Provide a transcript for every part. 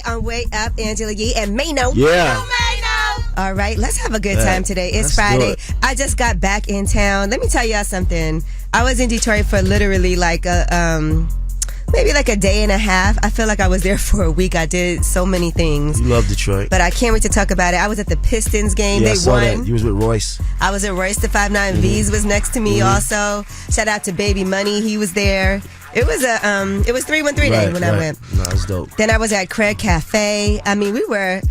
On Way Up, Angela Yee and Mano. Yeah. All right, let's have a good time today. It's Friday. I just got back in town. Let me tell y'all something. I was in Detroit for literally like maybe like a day and a half. I feel like I was there for a week. I did so many things. You love Detroit. But I can't wait to talk about it. I was at the Pistons game. Yeah, they I saw won. that. You was with Royce. I was at Royce. The 5'9" V's was next to me also. Shout out to Baby Money. He was there. It was it was 313 day when I went. No, it was dope. Then I was at Craig Cafe. I mean, we were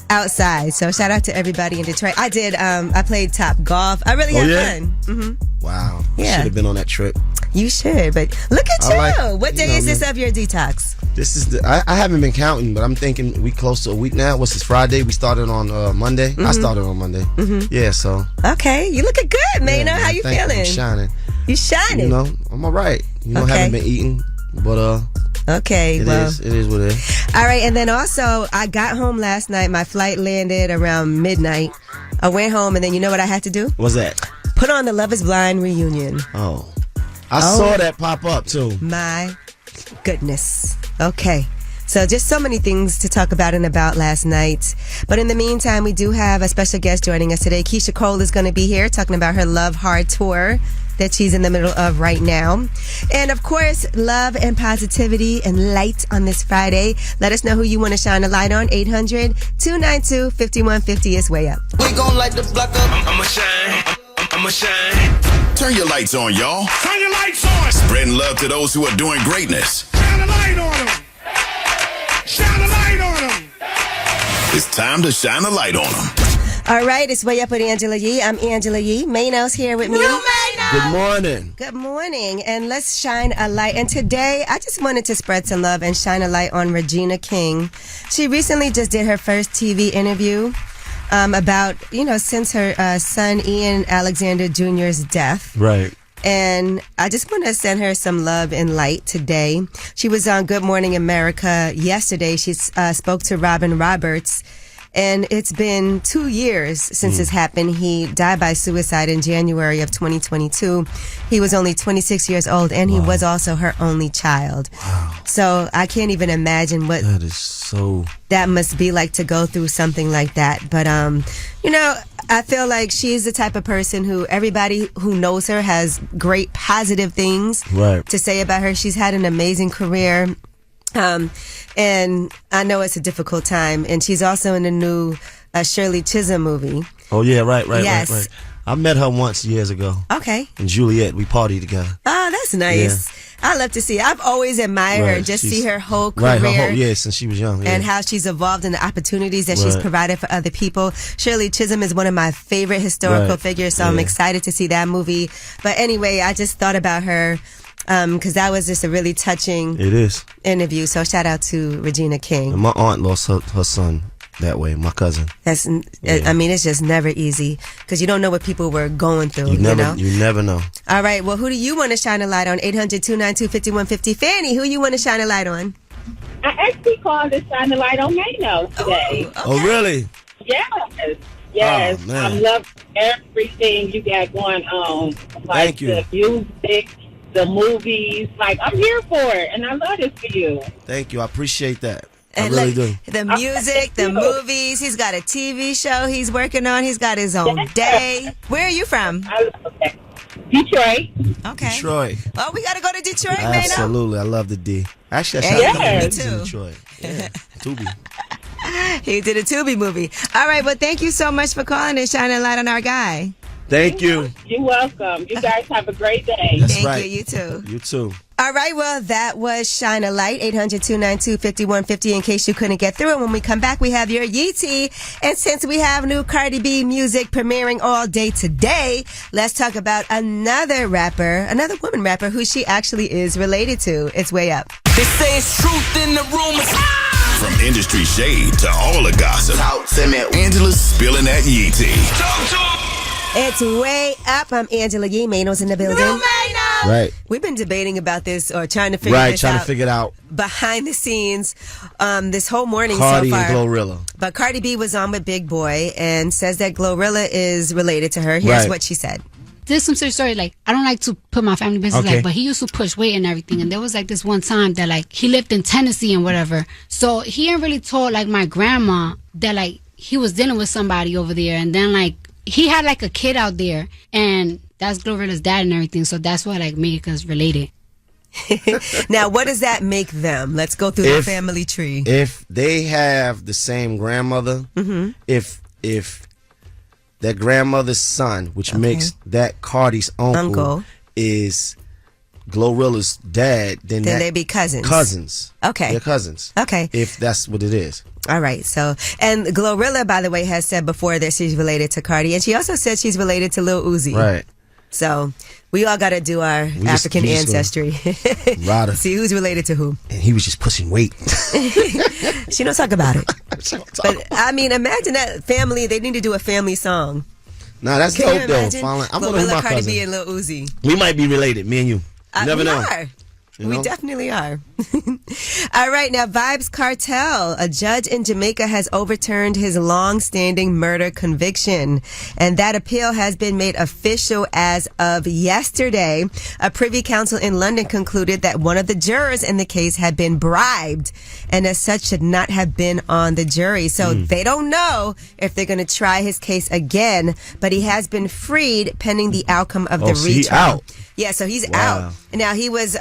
outside. So shout out to everybody in Detroit. I did. I played Top Golf. I really had fun. Mm-hmm. Wow. Yeah. Should have been on that trip. You should, but look at you. What day is this of your detox? This is I haven't been counting, but I'm thinking we close to a week now. What's this, Friday? We started on Monday. I started on Monday. Yeah, so. Okay, you looking good, man. How you feeling? I'm shining. You shining? You know, I'm all right. You know, haven't been eating, but okay, it is what it is. All right, and then also I got home last night. My flight landed around midnight. I went home, and then you know what I had to do? What's that? Put on the Love Is Blind reunion. Oh. I saw that pop up too. My goodness. Okay. So just so many things to talk about and about last night. But in the meantime, we do have a special guest joining us today. Keyshia Cole is going to be here talking about her Love Hard tour that she's in the middle of right now. And of course, love and positivity and light on this Friday. Let us know who you want to shine a light on. 800-292-5150 is Way Up. We gon' light the block up. I'ma shine. I'ma shine. Turn your lights on, y'all. Turn your lights on. Spreading love to those who are doing greatness. Shine a light on them. Shine a light on them. It's time to shine a light on them. All right, it's Way Up with Angela Yee. I'm Angela Yee. Mano's here with me. Good morning. Good morning, and let's shine a light. And today, I just wanted to spread some love and shine a light on Regina King. She recently just did her first TV interview about, since her son Ian Alexander Jr.'s death. Right. And I just want to send her some love and light today. She was on Good Morning America yesterday. She spoke to Robin Roberts. And it's been 2 years since this happened. He died by suicide in January of 2022. He was only 26 years old, and he was also her only child. Wow. So I can't even imagine what that is so. That must be like to go through something like that. But I feel like she's the type of person who everybody who knows her has great positive things to say about her. She's had an amazing career. And I know it's a difficult time. And she's also in the new Shirley Chisholm movie. Oh, yeah, right. Yes. Right. I met her once years ago. Okay. In Juliet. We partied together. Oh, that's nice. Yeah. I love to see. I've always admired her. Just see her whole career. Right, since she was young. Yeah. And how she's evolved in the opportunities that she's provided for other people. Shirley Chisholm is one of my favorite historical figures, so I'm excited to see that movie. But anyway, I just thought about her. Because that was just a really touching interview. So shout out to Regina King. And my aunt lost her son that way, my cousin. I mean, it's just never easy because you don't know what people were going through. You never know. All right. Well, who do you want to shine a light on? 800-292-5150. Fanny, who you want to shine a light on? I actually called to shine a light on Mano today. Oh, really? Yes. Oh, man. I love everything you got going on. Thank you. The music, the movies, I'm here for it, and I love it for you. Thank you. I appreciate that. And I really do. The music, the movies. He's got a TV show he's working on. He's got his own day. Where are you from? I love that. Detroit. Okay. Detroit. Oh, we got to go to Detroit, man. Absolutely. I love the D. Actually, I me shot too. Detroit. Yeah. Tubi. He did a Tubi movie. All right. Well, thank you so much for calling and shining a light on our guy. Thank you. You're welcome. You guys have a great day. That's Thank you. You too. You too. All right, well, that was Shine a Light, 800-292-5150 in case you couldn't get through it. When we come back, we have your Yeetie. And since we have new Cardi B music premiering all day today, let's talk about another woman rapper who she actually is related to. It's Way Up. They say it's truth in the rumors. From industry shade to all the gossip, Angela's spilling that Yee tea. It's Way Up. I'm Angela Yee. Mano's in the building. Right. We've been debating about this or trying to figure this out. To figure it out. Behind the scenes this whole morning Cardi so far. and Glorilla. But Cardi B was on with Big Boy and says that Glorilla is related to her. Here's what she said. there's some serious story. Like, I don't like to put my family business, Okay. like, but he used to push weight and everything. And there was like this one time that like he lived in Tennessee and whatever. So he ain't really told like my grandma that like he was dealing with somebody over there. And then like he had like a kid out there, and that's Glorilla's dad and everything. So that's what like made us related. Now, what does that make them? Let's go through the family tree. If they have the same grandmother, if that grandmother's son, which makes that Cardi's uncle is Glorilla's dad, then they'd be cousins. Cousins. Okay. They're cousins. Okay. If that's what it is. All right. So, and Glorilla, by the way, has said before that she's related to Cardi, and she also said she's related to Lil Uzi. Right. So we all got to do our African ancestry. See who's related to who. And he was just pushing weight. She don't talk about it. But I mean, imagine that family. They need to do a family song. Nah, that's Can you dope though. imagine? Finally, I'm gonna Glorilla, my Cardi cousin. B, and Lil Uzi. We might be related, me and you. You never we know. Are. You We know? definitely are. All right, now Vibes Cartel. A judge in Jamaica has overturned his long-standing murder conviction, and that appeal has been made official as of yesterday. A Privy Council in London concluded that one of the jurors in the case had been bribed, and as such should not have been on the jury. So they don't know if they're going to try his case again, but he has been freed pending the outcome of the so he retrial. out. Yeah, so he's out. Now, he was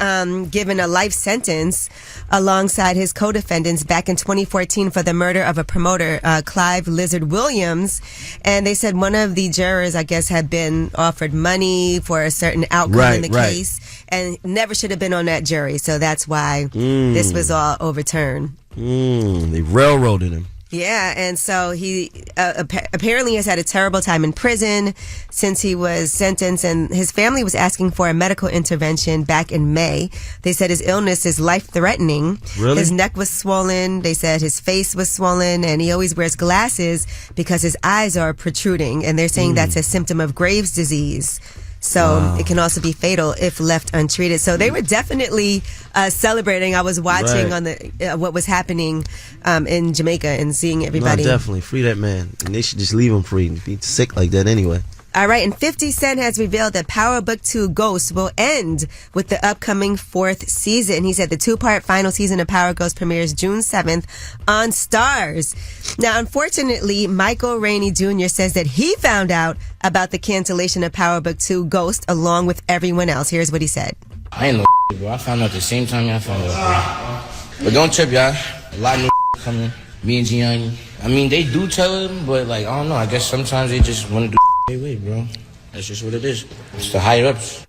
given a life sentence alongside his co-defendants back in 2014 for the murder of a promoter, Clive Lizard Williams. And they said one of the jurors, I guess, had been offered money for a certain outcome in the case and never should have been on that jury. So that's why this was all overturned. They railroaded him. Yeah, and so he apparently has had a terrible time in prison since he was sentenced, and his family was asking for a medical intervention back in May. They said his illness is life-threatening. Really? His neck was swollen. They said his face was swollen, and he always wears glasses because his eyes are protruding, and they're saying that's a symptom of Graves' disease. So it can also be fatal if left untreated. So they were definitely celebrating. I was watching on the what was happening in Jamaica and seeing everybody. No, definitely free that man, and they should just leave him free. He's sick like that anyway. All right, and 50 Cent has revealed that Power Book 2 Ghost will end with the upcoming 4th season. He said the 2-part final season of Power Ghost premieres June 7th on Starz. Now, unfortunately, Michael Rainey Jr. says that he found out about the cancellation of Power Book 2 Ghost along with everyone else. Here's what he said. I ain't no bro. I found out the same time y'all found out, bro. But don't trip, y'all. A lot of coming. Me and Gianni. I mean, they do tell them, but like, I don't know. I guess sometimes they just want to do their way, bro. That's just what it is. It's the higher ups.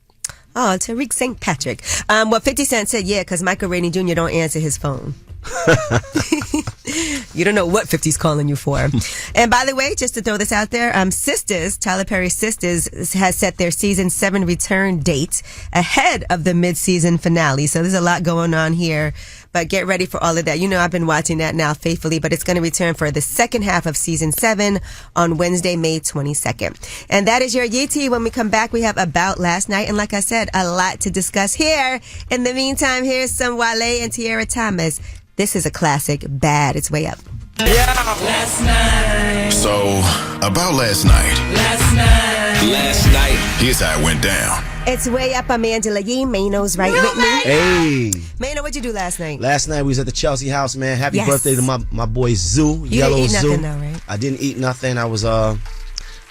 Oh, Tariq St. Patrick. Well, 50 Cent said, yeah, because Michael Rainey Jr. don't answer his phone. You don't know what 50's calling you for. And by the way, just to throw this out there, Sisters, Tyler Perry's Sisters, has set their season 7 return date ahead of the mid-season finale. So there's a lot going on here. But get ready for all of that. You know, I've been watching that now faithfully, but it's going to return for the second half of season 7 on Wednesday, May 22nd. And that is your Yee. When we come back, we have About Last Night. And like I said, a lot to discuss here. In the meantime, here's some Wale and Tierra Thomas. This is a classic, Bad. It's way up. Last night. So, about last night. Last night. Here's how it went down. It's way up. I'm Angela Yee. Mano's right with me. Hey. Mano, what'd you do last night? Last night we was at the Chelsea house, man. Happy Yes. birthday to my boy Zoo. You Yellow didn't eat Zoo. nothing though, right? I didn't eat nothing. I was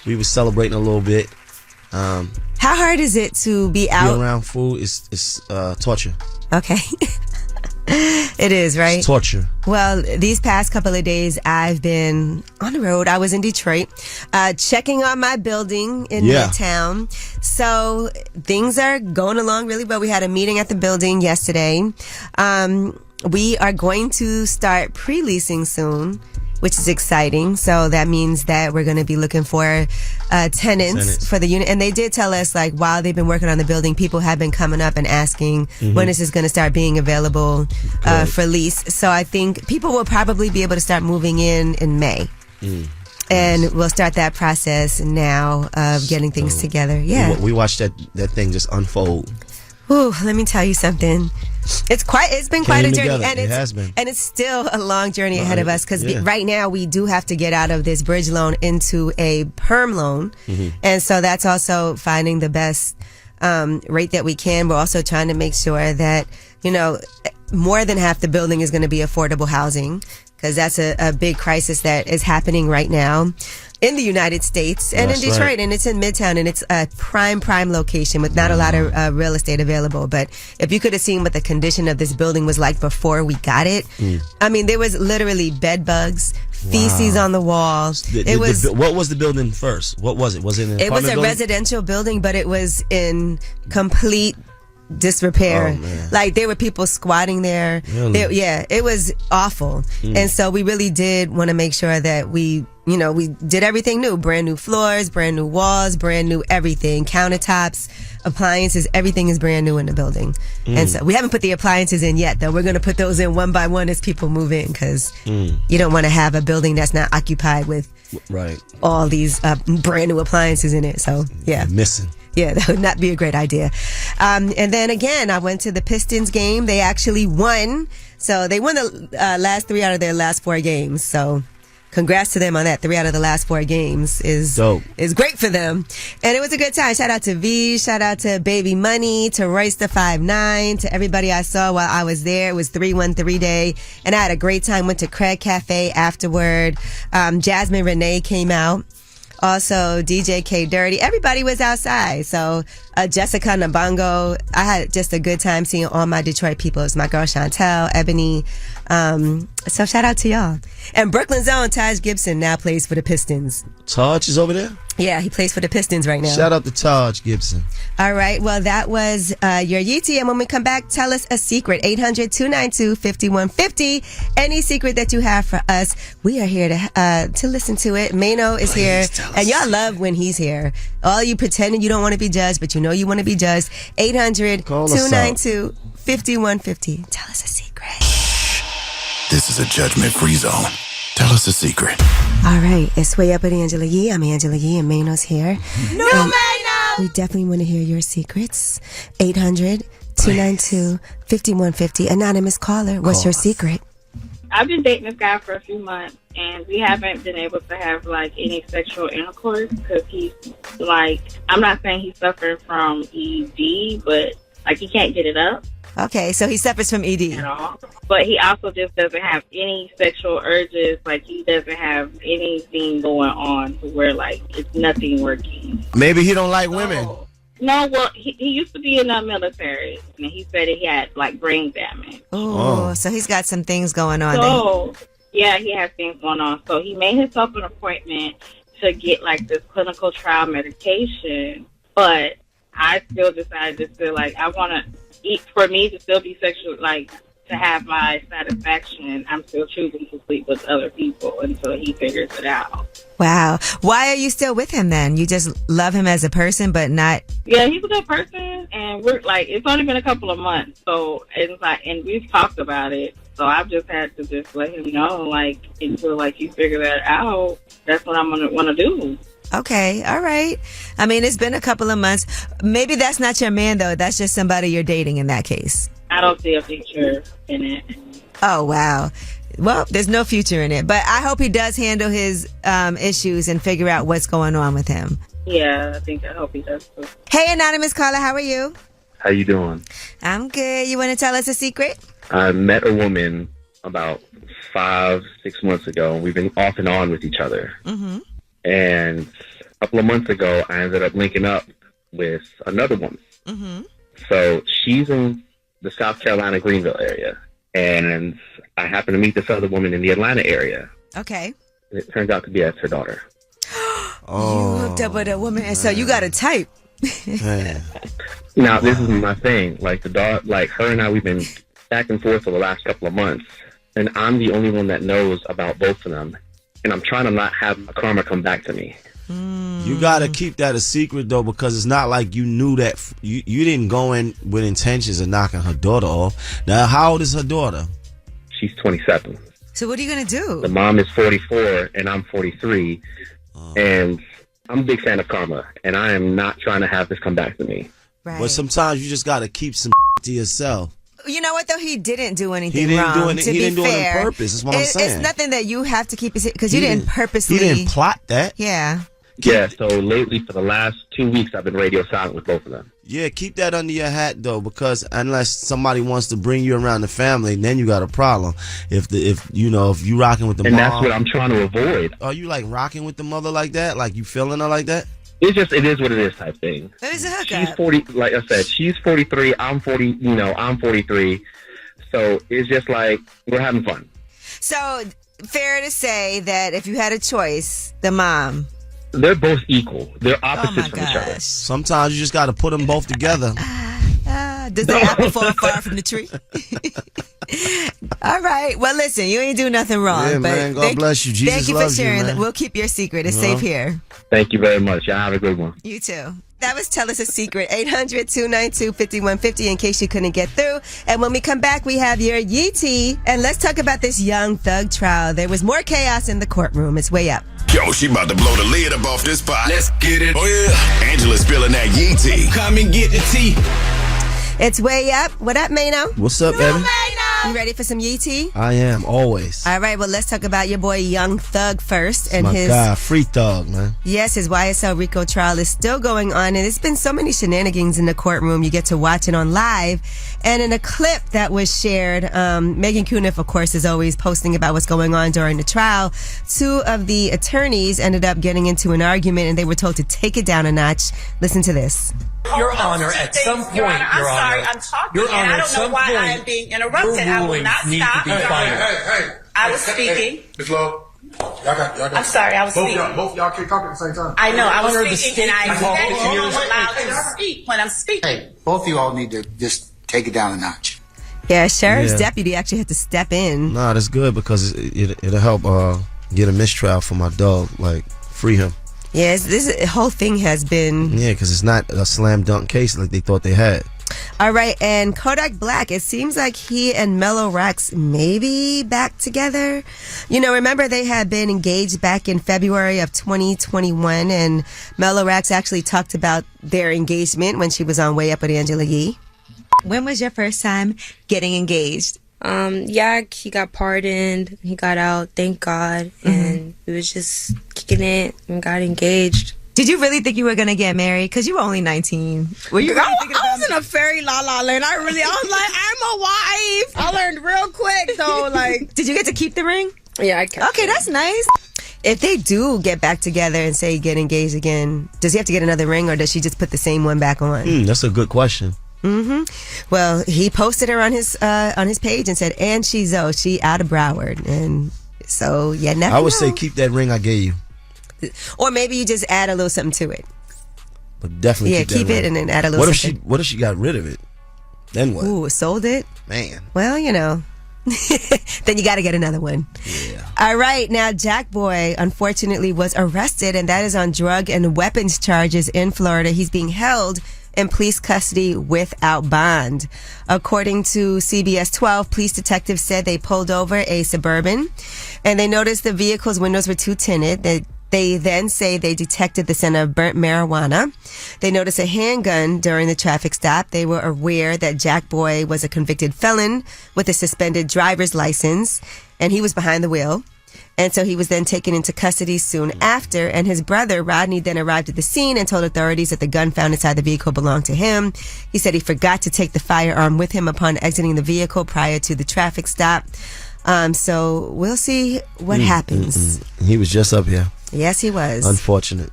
we was celebrating a little bit. How hard is it to be out? Being around food is torture. Okay. It is, right? It's torture. Well, these past couple of days, I've been on the road. I was in Detroit, checking on my building in Midtown. So things are going along really well. We had a meeting at the building yesterday. We are going to start pre-leasing soon, which is exciting. So that means that we're going to be looking for tenants for the unit. And they did tell us, like, while they've been working on the building, people have been coming up and asking when this is going to start being available for lease. So I think people will probably be able to start moving in May. And we'll start that process now of getting things together. Yeah. We watched that thing just unfold. Ooh, let me tell you something. It's been quite a journey, together. and It has been. and it's still a long journey ahead of us because right now we do have to get out of this bridge loan into a perm loan, and so that's also finding the best rate that we can. We're also trying to make sure that more than half the building is going to be affordable housing, because that's a big crisis that is happening right now in the United States and in Detroit. Right. And it's in Midtown, and it's a prime location with not a lot of real estate available. But if you could have seen what the condition of this building was like before we got it, I mean, there was literally bed bugs, feces on the walls. What was the building first? What was it? Was it an apartment was a building? residential building, but it was in complete disrepair. Like, there were people squatting there. Really? It was awful. And so we really did want to make sure that we did everything new. Brand new floors, brand new walls, brand new everything. Countertops, appliances, everything is brand new in the building. And so we haven't put the appliances in yet, though. We're going to put those in one by one as people move in, because you don't want to have a building that's not occupied with all these brand new appliances in it. So, missing. Yeah, that would not be a great idea. And then again, I went to the Pistons game. They actually won. So they won the last 3 out of their last 4 games. So congrats to them on that. 3 out of the last 4 games is great for them. And it was a good time. Shout out to V, shout out to Baby Money, to Royce the 5'9", to everybody I saw while I was there. It was 313 day. And I had a great time. Went to Craig Cafe afterward. Jasmine Renee came out. Also, DJ K Dirty. Everybody was outside. So, Jessica Nabongo. I had just a good time seeing all my Detroit people. It was my girl Chantel, Ebony. So, shout out to y'all. And Brooklyn's own Taj Gibson now plays for the Pistons. Taj is over there? Yeah, he plays for the Pistons right now. Shout out to Taj Gibson. All right. Well, that was your Yeetie. And when we come back, tell us a secret. 800-292-5150. Any secret that you have for us, we are here to listen to it. Mano is here. And y'all love when he's here. All you pretending you don't want to be judged, but you know you want to be judged. 800-292-5150. Tell us a secret. This is a judgment-free zone. Tell us a secret. All right. It's Way Up with Angela Yee. I'm Angela Yee, and Mano's here. No, Mano! We definitely want to hear your secrets. 800-292-5150. Anonymous caller, what's your secret? I've been dating this guy for a few months, and we haven't been able to have, any sexual intercourse because he's, I'm not saying he's suffering from ED, but, he can't get it up. Okay, so he suffers from ED. At all. But he also just doesn't have any sexual urges. He doesn't have anything going on to where, it's nothing working. Maybe he don't like women. No, well, he used to be in the military, and he said he had, brain damage. Oh, so he's got some things going on. So, yeah, he has things going on. So he made himself an appointment to get, this clinical trial medication, but I still decided to I want to for me to still be sexual, to have my satisfaction, I'm still choosing to sleep with other people until he figures it out. Wow. Why are you still with him then? You just love him as a person, but not... Yeah, he's a good person, and we're, it's only been a couple of months, so it's and we've talked about it, so I've just had to just let him know, until, you figure that out, that's what I'm going to want to do. Okay, all right. I mean, it's been a couple of months. Maybe that's not your man, though. That's just somebody you're dating in that case. I don't see a future in it. Oh, wow. Well, there's no future in it. But I hope he does handle his issues and figure out what's going on with him. Yeah, I hope he does too. Hey, Anonymous caller, how are you? How you doing? I'm good. You want to tell us a secret? I met a woman about 5-6 months ago. We've been off and on with each other. Mm-hmm. And a couple of months ago, I ended up linking up with another woman. Mm-hmm. So she's in the South Carolina, Greenville area. And I happened to meet this other woman in the Atlanta area. Okay. And it turns out to be that's her daughter. You hooked up with a woman, and so you got a type. Now, this is my thing. The dog, her and I, we've been back and forth for the last couple of months. And I'm the only one that knows about both of them. And I'm trying to not have my karma come back to me. You gotta keep that a secret though, because it's not like you knew that you didn't go in with intentions of knocking her daughter off. Now, how old is her daughter? She's 27. So what are you gonna do? The mom is 44 and I'm 43, and I'm a big fan of karma, and I am not trying to have this come back to me. Right. But sometimes you just gotta keep some to yourself. You know what though? He didn't do anything He didn't wrong. do it. To He be didn't do it on fair, purpose. That's what I'm saying. It's nothing that you have to keep because you He didn't purposely. He didn't plot that. Yeah. Yeah, so lately for the last 2 weeks, I've been radio silent with both of them. Yeah, keep that under your hat though, because unless somebody wants to bring you around the family, then you got a problem. If you rocking with the And mom, that's what I'm trying to avoid. Are you like rocking with the mother like that? Like you feeling her like that? It is what it is type thing. There's a hookup. She's 40, like I said, she's 43, I'm 40, I'm 43. So it's just like, we're having fun. So, fair to say that if you had a choice, the mom. They're both equal. They're opposites from each other. Sometimes you just got to put them both together. Does the apple fall far from the tree? All right. Well, listen, you ain't do nothing wrong. Yeah, but man. God bless you. Jesus thank you for loves you, sharing. man. We'll keep your secret. It's safe here. Thank you very much. Y'all have a good one. You too. That was Tell Us a Secret, 800-292-5150 in case you couldn't get through. And when we come back, we have your Yeetie. And let's talk about this Young Thug trial. There was more chaos in the courtroom. It's way up. Yo, she about to blow the lid up off this pot. Let's get it. Oh, yeah. Angela's spilling that yee tea. Come and get the tea. It's way up. What up, Mano? What's up, baby? You ready for some Yeetie? I am, always. All right, well, let's talk about your boy Young Thug first. And My his God, free thug, man. Yes, his YSL RICO trial is still going on, and it's been so many shenanigans in the courtroom. You get to watch it on live. And in a clip that was shared, Megan Cuniff, of course, is always posting about what's going on during the trial. Two of the attorneys ended up getting into an argument, and they were told to take it down a notch. Listen to this. Your Honor, at some point, Your Honor, I'm sorry, I'm talking, Your Honor, and I don't know why I am being interrupted. I will not stop. Hey. I was speaking. Ms. Lowe, y'all got. I'm sorry, I was speaking. Both y'all can't talk at the same time. I know, I was Under the speaking, and I state am law. allowed to speak when I'm speaking. Hey, both of you all need to just take it down a notch. Yeah, sheriff's deputy actually had to step in. Nah, that's good because it'll help get a mistrial for my dog. Like, free him. Yes, this whole thing has been... Yeah, because it's not a slam dunk case like they thought they had. All right, and Kodak Black, it seems like he and Mellow Rex may be back together. You know, remember they had been engaged back in February of 2021, and Mellow Rex actually talked about their engagement when she was on Way Up with Angela Yee. When was your first time getting engaged? Yeah, he got pardoned. He got out, thank God. And we was just kicking it and got engaged. Did you really think you were going to get married? Because you were only 19. Were you really thinking about I was in a fairy la la land. I was like, I'm a wife. I learned real quick, though. Like, did you get to keep the ring? Yeah, I kept Okay, that's nice. If they do get back together and say get engaged again, does he have to get another ring or does she just put the same one back on? That's a good question. Well, he posted her on his page and said, and she out of Broward. And so, yeah, never I would know. say keep that ring I gave you. Or maybe you just add a little something to it. But definitely keep that it ring. and then add a little something. What if she got rid of it? Then what? Ooh, sold it? Man. Well, you know. Then you got to get another one. Yeah. All right. Now, Jack Boy, unfortunately, was arrested, and that is on drug and weapons charges in Florida. He's being held in police custody without bond. According to CBS 12, police detectives said they pulled over a Suburban, and they noticed the vehicle's windows were too tinted. They then say they detected the scent of burnt marijuana. They noticed a handgun during the traffic stop. They were aware that Jack Boy was a convicted felon with a suspended driver's license, and he was behind the wheel. And so he was then taken into custody soon after. And his brother, Rodney, then arrived at the scene and told authorities that the gun found inside the vehicle belonged to him. He said he forgot to take the firearm with him upon exiting the vehicle prior to the traffic stop. So we'll see what happens. He was just up here. Yes, he was. Unfortunate.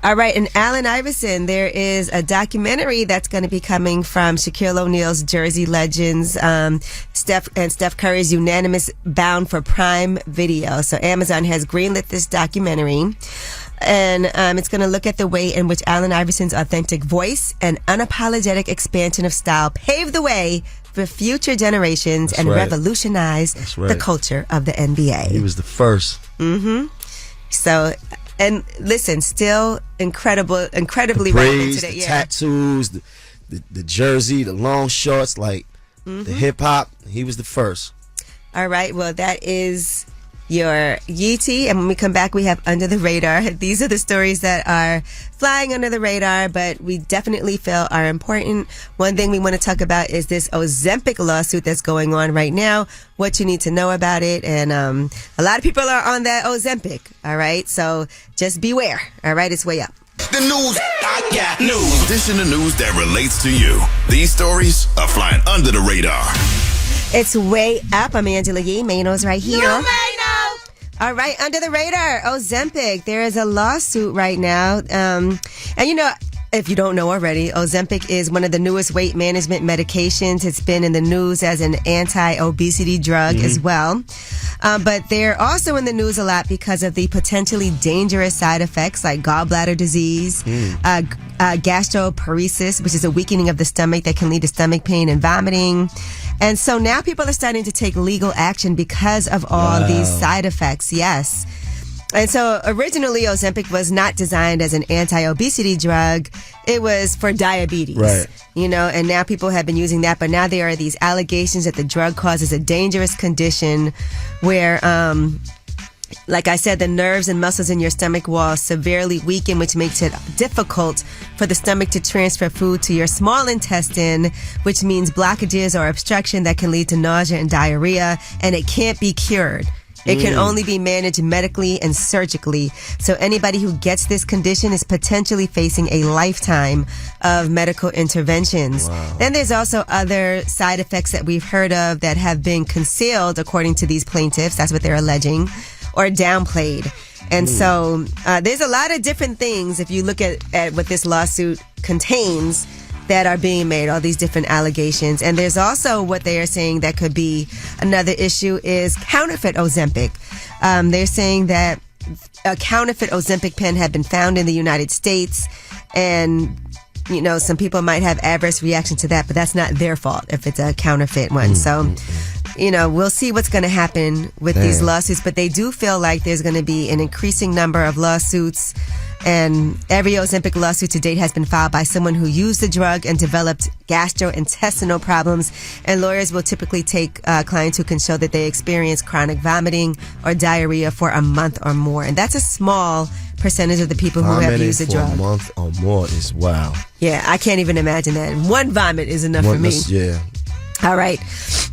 All right, and Allen Iverson, there is a documentary that's going to be coming from Shaquille O'Neal's Jersey Legends, Steph Curry's Unanimous Bound for Prime Video. So Amazon has greenlit this documentary, and it's going to look at the way in which Allen Iverson's authentic voice and unapologetic expansion of style paved the way for future generations and revolutionized the culture of the NBA. He was the first. So, and listen, still incredibly relevant today. The tattoos, the jersey, the long shorts, like the hip hop. He was the first. All right. Well, that is your Yeetie. And when we come back, we have Under the Radar. These are the stories that are flying under the radar, but we definitely feel are important. One thing we want to talk about is this Ozempic lawsuit that's going on right now, what you need to know about it. And a lot of people are on that Ozempic, all right? So just beware, all right? It's way up. The news, I got news. This in the news that relates to you. These stories are flying under the radar. It's way up. I'm Angela Yee. Mano's right here. No, Mano! All right, under the radar, Ozempic. There is a lawsuit right now. And you know, if you don't know already, Ozempic is one of the newest weight management medications. It's been in the news as an anti-obesity drug as well. But they're also in the news a lot because of the potentially dangerous side effects like gallbladder disease, gastroparesis, which is a weakening of the stomach that can lead to stomach pain and vomiting. And so now people are starting to take legal action because of all these side effects. Yes. And so originally Ozempic was not designed as an anti-obesity drug. It was for diabetes. Right. You know, and now people have been using that, but now there are these allegations that the drug causes a dangerous condition where, like I said, the nerves and muscles in your stomach wall severely weaken, which makes it difficult for the stomach to transfer food to your small intestine, which means blockages or obstruction that can lead to nausea and diarrhea, and it can't be cured. It can only be managed medically and surgically. So anybody who gets this condition is potentially facing a lifetime of medical interventions. Wow. Then there's also other side effects that we've heard of that have been concealed, according to these plaintiffs. That's what they're alleging, or downplayed. And so there's a lot of different things, if you look at what this lawsuit contains, that are being made, all these different allegations. And there's also what they are saying that could be another issue is counterfeit Ozempic. They're saying that a counterfeit Ozempic pen had been found in the United States, and you know, some people might have adverse reaction to that, but that's not their fault if it's a counterfeit one. So, you know, we'll see what's going to happen with these lawsuits, but they do feel like there's going to be an increasing number of lawsuits. And every Ozempic lawsuit to date has been filed by someone who used the drug and developed gastrointestinal problems. And lawyers will typically take clients who can show that they experience chronic vomiting or diarrhea for a month or more. And that's a small percentage of the people who have used the drug. A month or more is wow. Yeah, I can't even imagine that. One vomit is enough for me. Yeah. All right.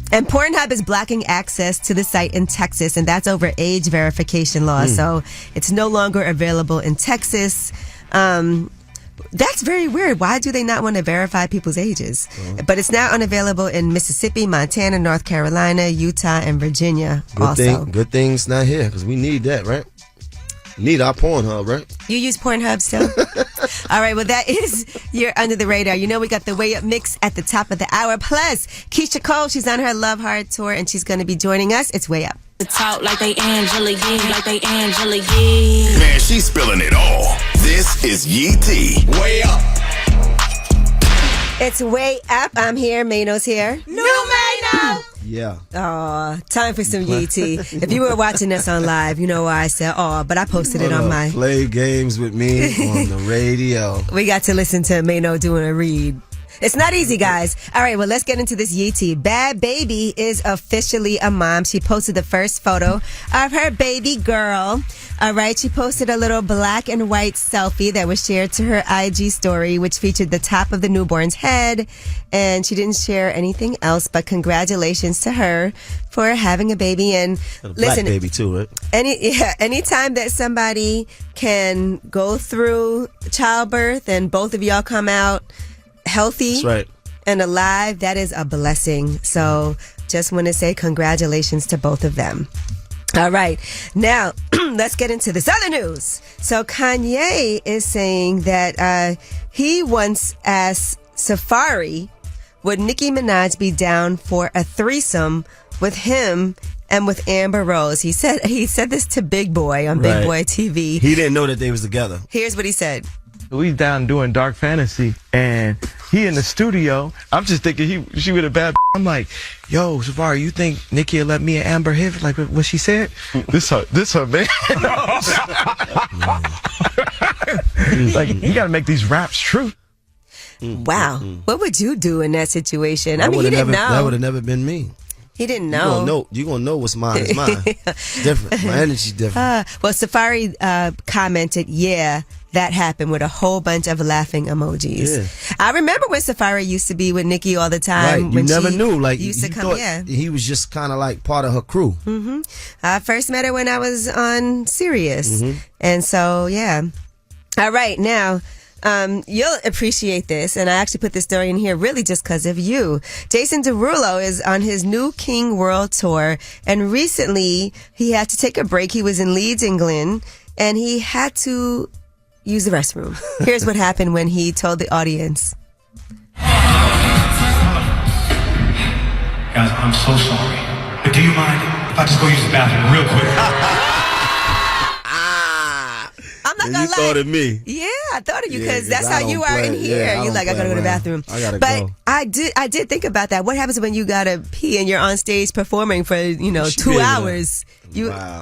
And Pornhub is blocking access to the site in Texas, and that's over age verification law. So it's no longer available in Texas. That's very weird. Why do they not want to verify people's ages? But it's now unavailable in Mississippi, Montana, North Carolina, Utah, and Virginia Good thing's not here, because we need that, right? Need our Pornhub, right? You use Pornhub still? All right, well, that is your Under the Radar. You know, we got the Way Up mix at the top of the hour. Plus, Keyshia Cole, she's on her Love Hard tour, and she's going to be joining us. It's Way Up. Talk like they Angela Yee, like they Angela Yee. Man, she's spilling it all. This is Yee T. Way Up. It's Way Up. I'm here. Mano's here. New Mano! Yeah. Aw, time for some Yee T. If you were watching us on live, you know why I said aw, but I posted it on my... Play games with me on the radio. We got to listen to Mano doing a read. It's not easy, guys. All right, well, let's get into this Yee T. Bad Baby is officially a mom. She posted the first photo of her baby girl. All right, she posted a little black and white selfie that was shared to her IG story, which featured the top of the newborn's head. And she didn't share anything else, but congratulations to her for having a baby. And listen, black baby too, right? Anytime that somebody can go through childbirth and both of y'all come out healthy, that's right, and alive, that is a blessing. So just want to say congratulations to both of them. All right, now let's get into this other news. So Kanye is saying that he once asked Safari, would Nicki Minaj be down for a threesome with him and with Amber Rose? He said this to Big Boy on Big Boy TV. He didn't know that they was together. Here's what he said. We down doing Dark Fantasy, and he in the studio. I'm just thinking she with a bad. I'm like, yo, Safari, you think Nicki will let me and Amber hit like what she said? This her man. Like, you gotta make these raps true. Wow. What would you do in that situation? I mean, he didn't know. That would have never been me. He didn't know. You gonna know what's mine is mine. It's different. My energy's different. Well, Safari commented, yeah, that happened with a whole bunch of laughing emojis. Yeah. I remember when Safari used to be with Nikki all the time. Right. When You never knew. Like, used to you come. thought Yeah. he was just kind of like part of her crew. Mm-hmm. I first met her when I was on Sirius. Mm-hmm. And so, yeah. All right. Now, you'll appreciate this, and I actually put this story in here really just because of you. Jason Derulo is on his new King World Tour, and recently he had to take a break. He was in Leeds, England, and he had to use the restroom. Here's what happened when he told the audience. Guys, I'm so sorry. But do you mind if I just go use the bathroom real quick? I'm not And gonna you lie. thought of me. Yeah, I thought of you Yeah, because that's 'cause I how you don't are in play. here. Yeah, I You're like, I don't gotta go to the play bathroom. around. I gotta but go. I did think about that. What happens when you gotta pee and you're on stage performing for 2 hours?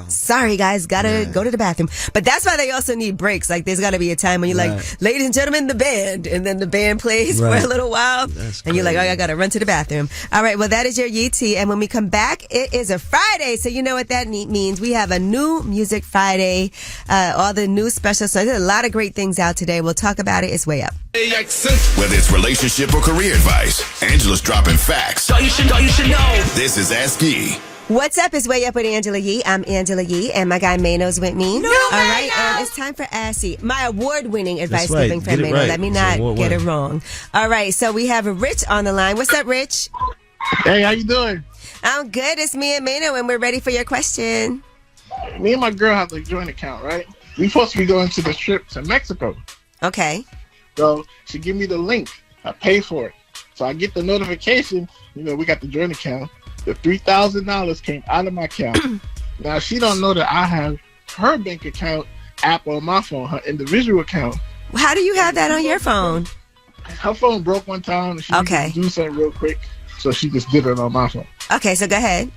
Sorry guys, gotta go to the bathroom. But that's why they also need breaks. Like there's gotta be a time when you're like, ladies and gentlemen, the band, and then the band plays for a little while, and you're like, oh, I gotta run to the bathroom. All right, well that is your Yee, and when we come back, it is a Friday, so you know what that means. We have a new Music Friday, all the new special songs. There's a lot of great things out today. We'll talk about it. It's way up. Whether it's relationship or career advice, Angela's dropping facts. You should know. This is Ask Yee. What's up? It's Way Up with Angela Yee. I'm Angela Yee, and my guy Mano's with me. All right, it's time for Assy, my award-winning advice right. giving friend Get it Mano. right. Let me It's not award get it winning. wrong. All right, so we have Rich on the line. What's up, Rich? Hey, how you doing? I'm good. It's me and Mano, and we're ready for your question. Me and my girl have a joint account, right? We supposed to be going to the trip to Mexico. Okay. So she give me the link. I pay for it. So I get the notification, we got the joint account. The $3,000 came out of my account. Now she don't know that I have her bank account app on my phone, her individual account. How do you have that on your phone? Her phone broke one time. And she needed to do something real quick. So she just did it on my phone. Okay, so go ahead.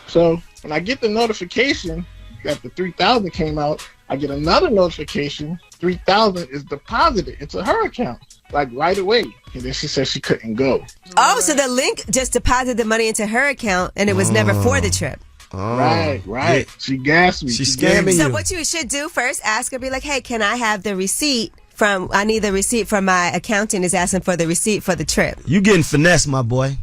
So when I get the notification that the $3,000 came out, I get another notification. $3,000 is deposited into her account, like right away. And then she said she couldn't go. Oh, so the link just deposited the money into her account, and it was never for the trip. Right. Yeah. She gassed me. She's scamming So you. what you should do first, ask her, be like, hey, can I have the receipt I need the receipt from my accountant is asking for the receipt for the trip. You getting finessed, my boy.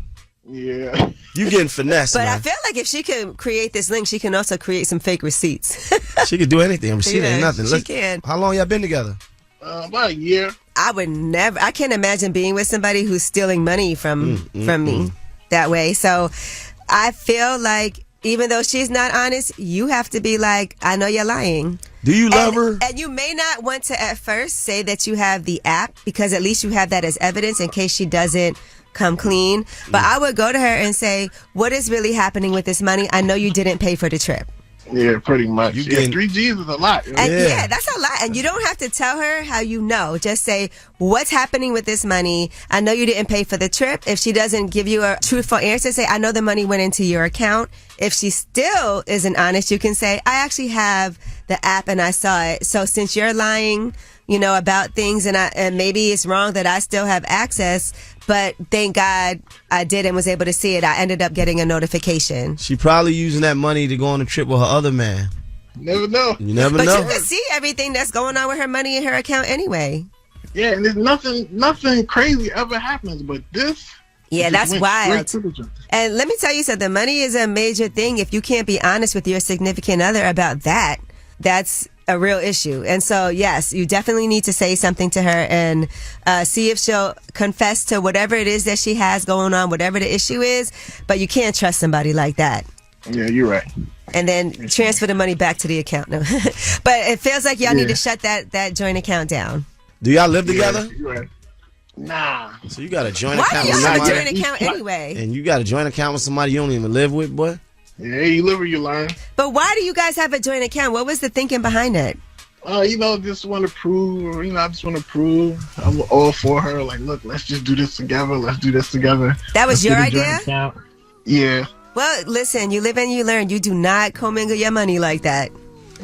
Yeah. You getting finessed, But man. I feel like if she can create this link, she can also create some fake receipts. She could do anything. A receipt Yeah, ain't nothing. she can. How long y'all been together? About a year. I can't imagine being with somebody who's stealing money from me that way. So I feel like even though she's not honest, you have to be like, I know you're lying. Do you love her? And you may not want to at first say that you have the app because at least you have that as evidence in case she doesn't come clean. But I would go to her and say, what is really happening with this money? I know you didn't pay for the trip. Yeah, pretty much. You getting 3 G's is a lot. And yeah, that's a lot. And you don't have to tell her how you know. Just say, what's happening with this money? I know you didn't pay for the trip. If she doesn't give you a truthful answer, say, I know the money went into your account. If she still isn't honest, you can say, I actually have the app and I saw it. So since you're lying, about things and maybe it's wrong that I still have access, but thank God I did and was able to see it. I ended up getting a notification. She probably using that money to go on a trip with her other man. Never know. You never But know. you can see everything that's going on with her money in her account anyway. Yeah, and there's nothing crazy ever happens, but this. Yeah, that's went wild. straight to the joint. And let me tell you something. Money is a major thing. If you can't be honest with your significant other about that, that's a real issue. And so, yes, you definitely need to say something to her and see if she'll confess to whatever it is that she has going on, whatever the issue is. But you can't trust somebody like that. Yeah, you're right. And then transfer the money back to the account. No. But it feels like y'all need to shut that joint account down. Do y'all live together? You're right. Nah. So you got a joint Why account do with y'all have a somebody? joint account anyway? And you got a joint account with somebody you don't even live with, boy? Yeah, you live where you learn. But why do you guys have a joint account? What was the thinking behind it? Just want to prove, I just want to prove I'm all for her. Like, look, let's just do this together. Let's do this together. That was Let's your get a joint idea? account. Yeah. Well, listen, you live and you learn. You do not commingle your money like that.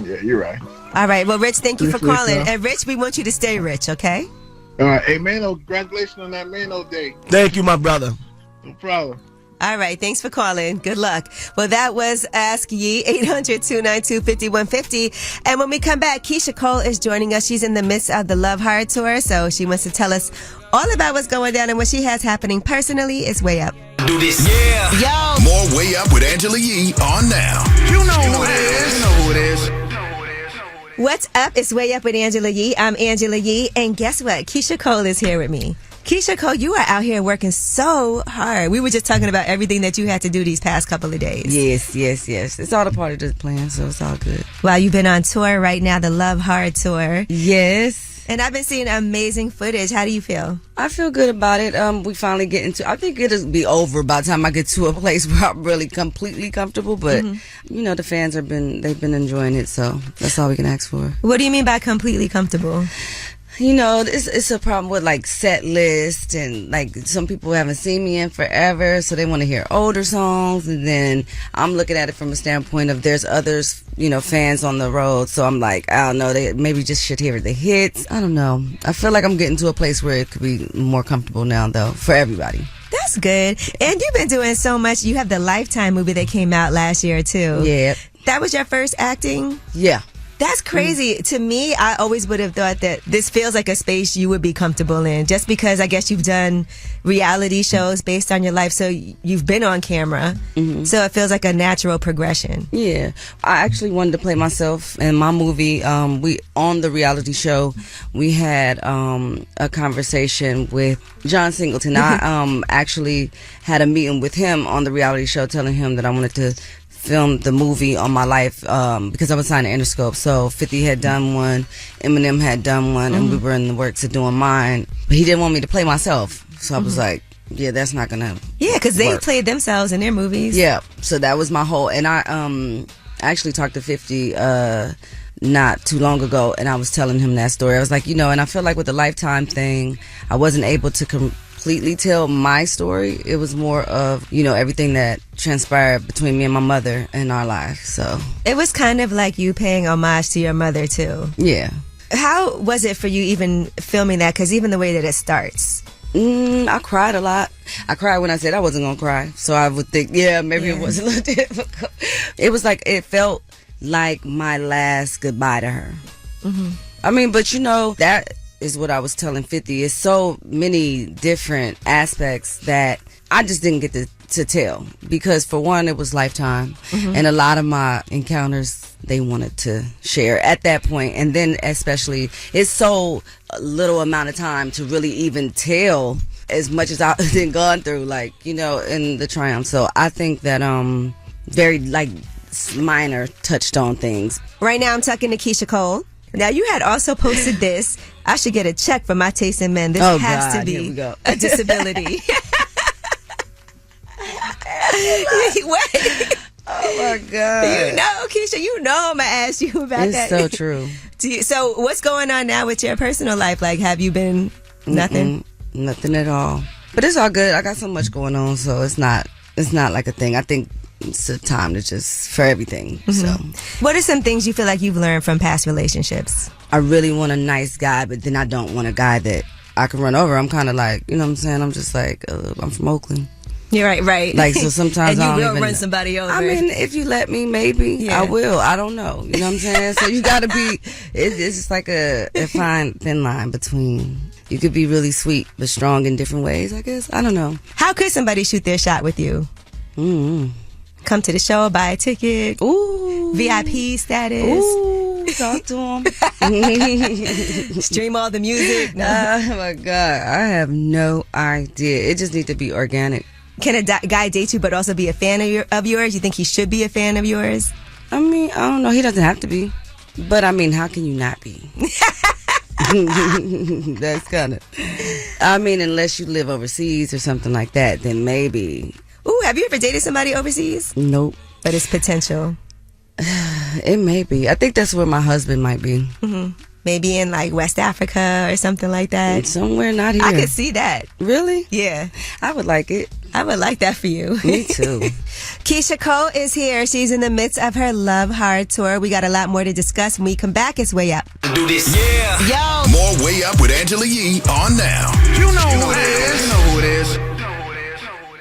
Yeah, you're right. All right. Well, Rich, thank you for Appreciate calling. y'all. And Rich, we want you to stay rich, okay? All right. Hey, Mano, congratulations on that Mano day. Thank you, my brother. No problem. All right. Thanks for calling. Good luck. Well, that was Ask Yee, 800-292-5150. And when we come back, Keyshia Cole is joining us. She's in the midst of the Love Hard Tour, so she wants to tell us all about what's going down and what she has happening personally. It's Way Up. Do this. Yeah. Yo. More Way Up with Angela Yee on now. You know who it is. You know who it is. What's up? It's Way Up with Angela Yee. I'm Angela Yee. And guess what? Keyshia Cole is here with me. Keyshia Cole, you are out here working so hard. We were just talking about everything that you had to do these past couple of days. Yes. It's all a part of the plan, so it's all good. Well, you've been on tour right now, the Love Hard Tour. Yes. And I've been seeing amazing footage. How do you feel? I feel good about it. We finally get into, I think it'll be over by the time I get to a place where I'm really completely comfortable. But, you know, the fans they've been enjoying it, so that's all we can ask for. What do you mean by completely comfortable? You know, it's a problem with like set list, and like some people haven't seen me in forever, so they want to hear older songs. And then I'm looking at it from a standpoint of there's others, you know, fans on the road. So I'm like, I don't know, they maybe just should hear the hits. I don't know. I feel like I'm getting to a place where it could be more comfortable now, though, for everybody. That's good. And you've been doing so much. You have the Lifetime movie that came out last year, too. Yeah. That was your first acting? Yeah. That's crazy. To me, I always would have thought that this feels like a space you would be comfortable in, just because I guess you've done reality shows based on your life, so you've been on camera. So it feels like a natural progression. Yeah. I actually wanted to play myself in my movie. We on the reality show, we had a conversation with John Singleton. I actually had a meeting with him on the reality show, telling him that I wanted to film the movie on my life because I was signed to Interscope. So 50 had done one, Eminem had done one, and we were in the works of doing mine. But he didn't want me to play myself. So I was like, yeah, that's not going to Yeah, because they played themselves in their movies. Yeah, so that was my whole... And I actually talked to 50 not too long ago, and I was telling him that story. I was like, you know, and I feel like with the Lifetime thing, I wasn't able to completely tell my story. It was more of, you know, everything that transpired between me and my mother in our life. So it was kind of like you paying homage to your mother too. Yeah. How was it for you even filming that? Because even the way that it starts. I cried a lot. I cried when I said I wasn't gonna cry, so I would think, maybe it was a little difficult. It was like, it felt like my last goodbye to her. I mean, but you know, that is what I was telling 50. It's so many different aspects that I just didn't get to tell, because for one, it was Lifetime, and a lot of my encounters they wanted to share at that point, and then especially it's so little amount of time to really even tell as much as I've been gone through, like, you know, in the triumph. So I think that very like minor touched on things. Right now I'm talking to Keyshia Cole. Now, you had also posted this. I should get a check for my taste in men. This has to be a disability. Wait. Oh, my God. You know, Keyshia, you know I'm going to ask you about that. It's so true. So what's going on now with your personal life? Like, have you been nothing? Nothing at all. But it's all good. I got so much going on, so it's not like a thing. I think it's a time to just for everything. So what are some things you feel like you've learned from past relationships? I really want a nice guy, but then I don't want a guy that I can run over. I'm kind of like, you know what I'm saying, I'm just like, I'm from Oakland. You're right. Like, so sometimes and I don't will even run somebody over. I mean, if you let me, maybe I will. I don't know. You know what I'm saying? So you got to be. It's just like a thin line between. You could be really sweet but strong in different ways, I guess. I don't know. How could somebody shoot their shot with you? Come to the show, buy a ticket. Ooh. VIP status. Ooh. Talk to them. Stream all the music. No. Oh my God, I have no idea. It just needs to be organic. Can a guy date you but also be a fan of yours? You think he should be a fan of yours? I mean, I don't know. He doesn't have to be. But I mean, how can you not be? That's kind of... I mean, unless you live overseas or something like that, then maybe. Ooh, have you ever dated somebody overseas? Nope. But it's potential. It may be. I think that's where my husband might be. Maybe in like West Africa or something like that. Somewhere not here. I could see that. Really? Yeah. I would like it. I would like that for you. Me too. Keyshia Cole is here. She's in the midst of her Love Hard tour. We got a lot more to discuss when we come back. It's Way Up. Do this. Yeah. Yo. More Way Up with Angela Yee on now. You know who it is. You know who it is.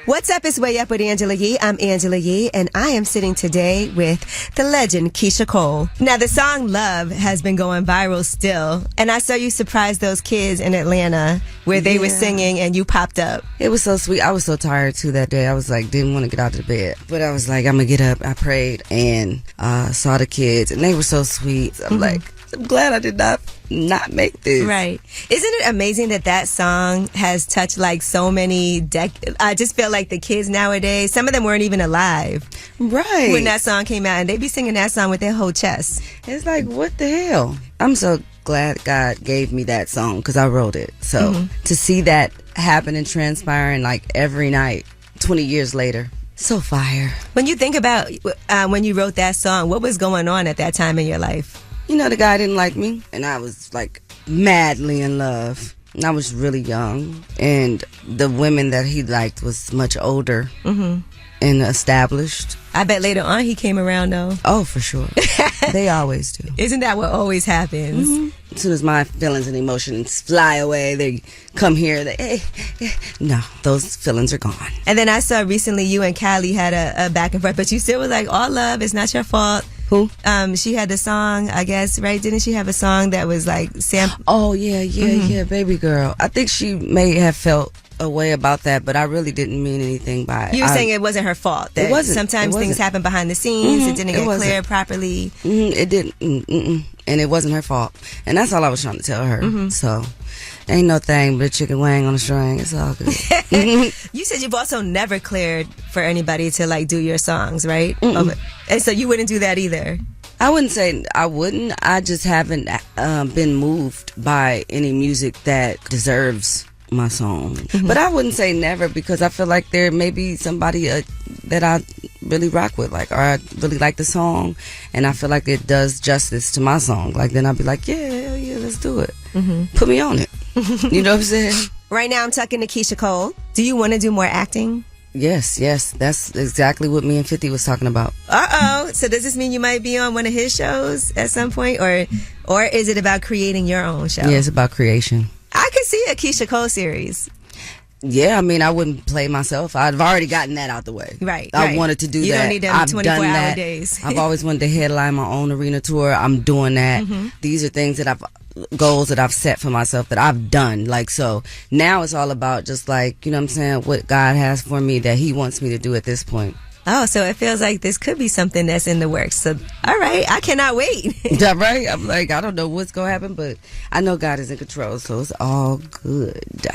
What's up? It's Way Up with Angela Yee. I'm Angela Yee, and I am sitting today with the legend Keyshia Cole. Now, the song Love has been going viral still, and I saw you surprise those kids in Atlanta where they were singing and you popped up. It was so sweet. I was so tired too that day. I was like, didn't want to get out of bed. But I was like, I'm going to get up. I prayed and saw the kids, and they were so sweet. I'm like, I'm glad I did not make this. Right. Isn't it amazing that song has touched like so many I just feel like the kids nowadays, some of them weren't even alive. Right. When that song came out, and they be singing that song with their whole chest. It's like, what the hell? I'm so glad God gave me that song because I wrote it. So to see that happen and transpiring like every night, 20 years later, so fire. When you think about when you wrote that song, what was going on at that time in your life? You know, the guy didn't like me, and I was like madly in love. And I was really young, and the women that he liked was much older and established. I bet later on he came around though. Oh, for sure. They always do. Isn't that what always happens? As soon as my feelings and emotions fly away, they come here. No, those feelings are gone. And then I saw recently you and Callie had a back and forth, but you still was like, all love, it's not your fault. Who? She had the song, I guess, right? Didn't she have a song that was like Oh, yeah, baby girl. I think she may have felt a way about that, but I really didn't mean anything by it. You were saying it wasn't her fault. That it wasn't. Sometimes things happen behind the scenes. It didn't get cleared properly. It didn't. And it wasn't her fault. And that's all I was trying to tell her. So, ain't no thing but a chicken wing on a string. It's all good. You said you've also never cleared for anybody to like do your songs, right? And so you wouldn't do that either? I wouldn't say I wouldn't. I just haven't been moved by any music that deserves my song. But I wouldn't say never, because I feel like there may be somebody that I really rock with, like, or I really like the song, and I feel like it does justice to my song. Like, then I'll be like, yeah, let's do it. Put me on it. You know what I'm saying? Right now I'm talking to Keyshia Cole. Do you want to do more acting? Yes. That's exactly what me and 50 was talking about. So does this mean you might be on one of his shows at some point, or is it about creating your own show? Yeah, it's about creation. I could see a Keyshia Cole series. Yeah, I mean, I wouldn't play myself. I've already gotten that out the way. Right. I wanted to do that. You don't need them 24-hour days. I've always wanted to headline my own arena tour. I'm doing that. These are things that goals that I've set for myself that I've done. Like, so now it's all about just like, you know what I'm saying, what God has for me that he wants me to do at this point. Oh, so it feels like this could be something that's in the works. So, all right, I cannot wait. Yeah, right? I'm like, I don't know what's going to happen, but I know God is in control, so it's all good.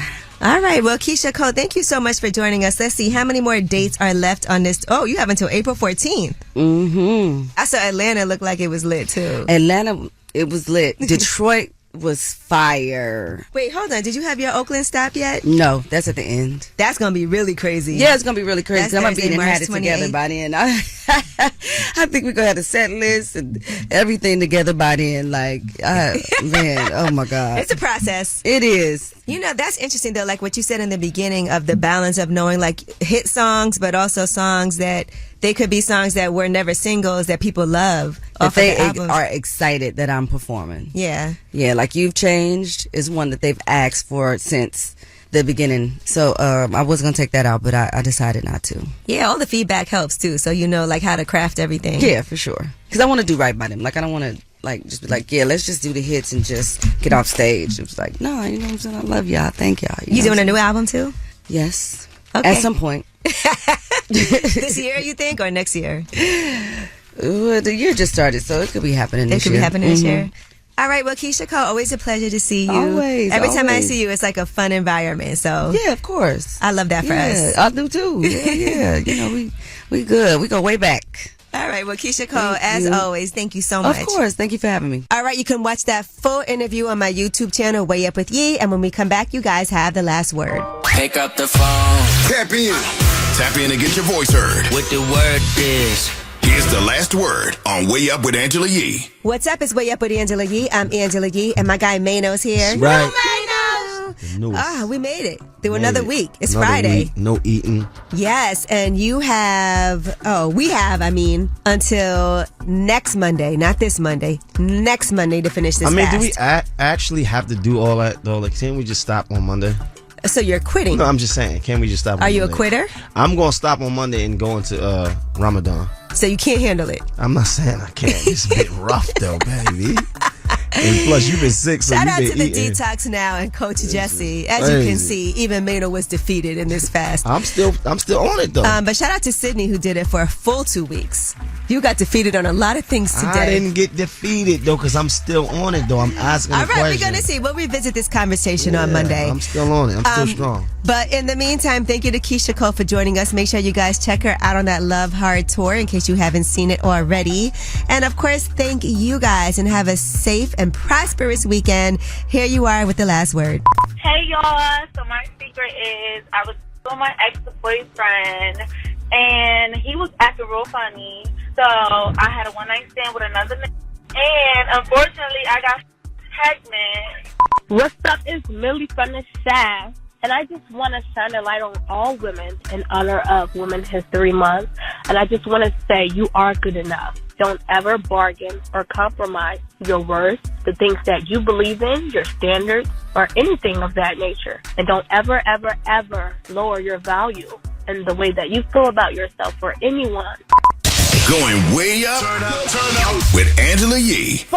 All right, well, Keyshia Cole, thank you so much for joining us. Let's see, how many more dates are left on this? Oh, you have until April 14th. I saw Atlanta look like it was lit, too. Atlanta, it was lit. Detroit was fire. Wait, hold on. Did you have your Oakland stop yet? No, that's at the end. That's going to be really crazy. Yeah, it's going to be really crazy. I'm going to be March had it 28th. together by then. I think we're going to have the set list and everything together by then. Like, man, oh my God. It's a process. It is. You know, that's interesting though, like what you said in the beginning of the balance of knowing like hit songs, but also songs that they could be songs that were never singles that people love. If they are excited that I'm performing. Yeah. Yeah, like You've Changed is one that they've asked for since the beginning. So I was going to take that out, but I decided not to. Yeah, all the feedback helps too. So you know like how to craft everything. Yeah, for sure. Because I want to do right by them. Like I don't want to like just be like, yeah, let's just do the hits and just get off stage. It was like, no, you know what I'm saying? I love y'all. Thank y'all. You doing a new album too? Yes. Okay. At some point. This year, you think, or next year? The year just started, so it could be happening this year. It could be happening this year. All right, well, Keyshia Cole, always a pleasure to see you. Always. Every time I see you, it's like a fun environment. So yeah, of course. I love that for us. I do too. Yeah. You know, we good. We go way back. All right, well, Keyshia Cole, as always, thank you so much. Of course, thank you for having me. All right, you can watch that full interview on my YouTube channel, Way Up With Yee, and when we come back, you guys have the last word. Pick up the phone. Tap in. Tap in and get your voice heard. What the word is. Here's the last word on Way Up with Angela Yee. What's up? It's Way Up with Angela Yee. I'm Angela Yee, and my guy Mano's here. Right. We made it through another week. It's Friday. No eating. Yes, and we have, until next Monday, not this Monday, next Monday to finish this fast. Do we actually have to do all that, though? Like, can't we just stop on Monday? So you're quitting? No, I'm just saying. Can we just stop? Are you a quitter? I'm gonna stop on Monday and go into Ramadan. So you can't handle it? I'm not saying I can't. It's a bit rough though, baby. And plus, you've been sick, so shout you've out been to the eating. Detox Now and Coach Jesse. As you can see, even Maynard was defeated in this fast. I'm still on it though. But shout out to Sydney who did it for a full 2 weeks. You got defeated on a lot of things today. I didn't get defeated though, because I'm still on it though. I'm asking. All right, we're gonna see. We'll revisit this conversation on Monday. I'm still on it. I'm still strong. But in the meantime, thank you to Keyshia Cole for joining us. Make sure you guys check her out on that Love Hard tour in case you haven't seen it already. And of course, thank you guys and have a safe and prosperous weekend. Here you are with the last word. Hey y'all. So my secret is I was with my ex-boyfriend and he was acting real funny. So I had a one-night stand with another man. And unfortunately, I got pregnant. What's up? It's Millie from the Shaft. And I just want to shine a light on all women in honor of Women's History Month. And I just want to say you are good enough. Don't ever bargain or compromise your worth, the things that you believe in, your standards, or anything of that nature. And don't ever, ever, ever lower your value in the way that you feel about yourself for anyone. Going way up with Angela Yee.